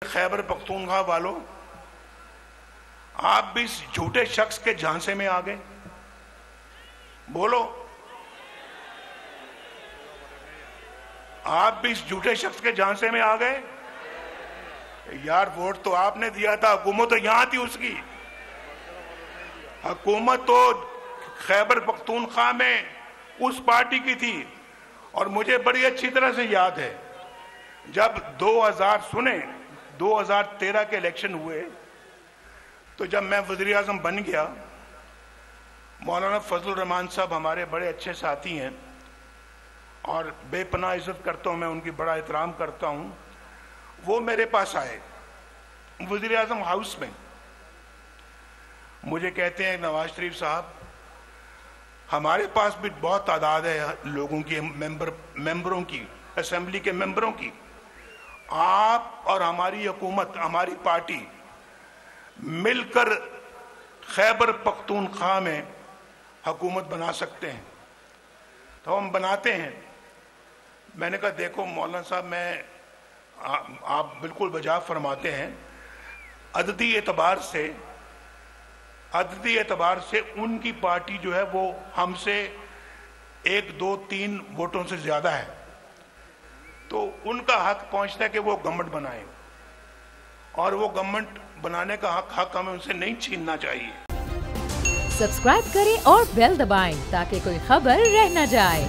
खैबर पख्तूनख्वा वालों, आप भी इस झूठे शख्स के झांसे में आ गए। बोलो, आप भी इस झूठे शख्स के झांसे में आ गए। यार, वोट तो आपने दिया था, हुकूमत तो यहां थी उसकी। हुकूमत तो खैबर पख्तूनख्वा में उस पार्टी की थी। और मुझे बड़ी अच्छी तरह से याद है, जब 2013 के इलेक्शन हुए, तो जब मैं वज़ीर आज़म बन गया, मौलाना फजलुर रहमान साहब हमारे बड़े अच्छे साथी हैं और बेपनाह इज्जत करता हूं मैं उनकी, बड़ा एहतराम करता हूं। वो मेरे पास आए वज़ीर आज़म हाउस में, मुझे कहते हैं, नवाज शरीफ साहब, हमारे पास भी बहुत तादाद है लोगों की, मेंबरों की, असेंबली के मेंबरों की। आप और हमारी हुकूमत, हमारी पार्टी मिलकर खैबर पख्तूनख्वा में हुकूमत बना सकते हैं, तो हम बनाते हैं। मैंने कहा, देखो मौलाना साहब, आप बिल्कुल वजह फरमाते हैं। अददी एतबार से उनकी पार्टी जो है वो हमसे 1, 2, 3 वोटों से ज्यादा है, तो उनका हक पहुंचता है कि वो गवर्नमेंट बनाए, और वो गवर्नमेंट बनाने का हक हमें उनसे नहीं छीनना चाहिए। सब्सक्राइब करें और बेल दबाएं ताकि कोई खबर रह न जाए।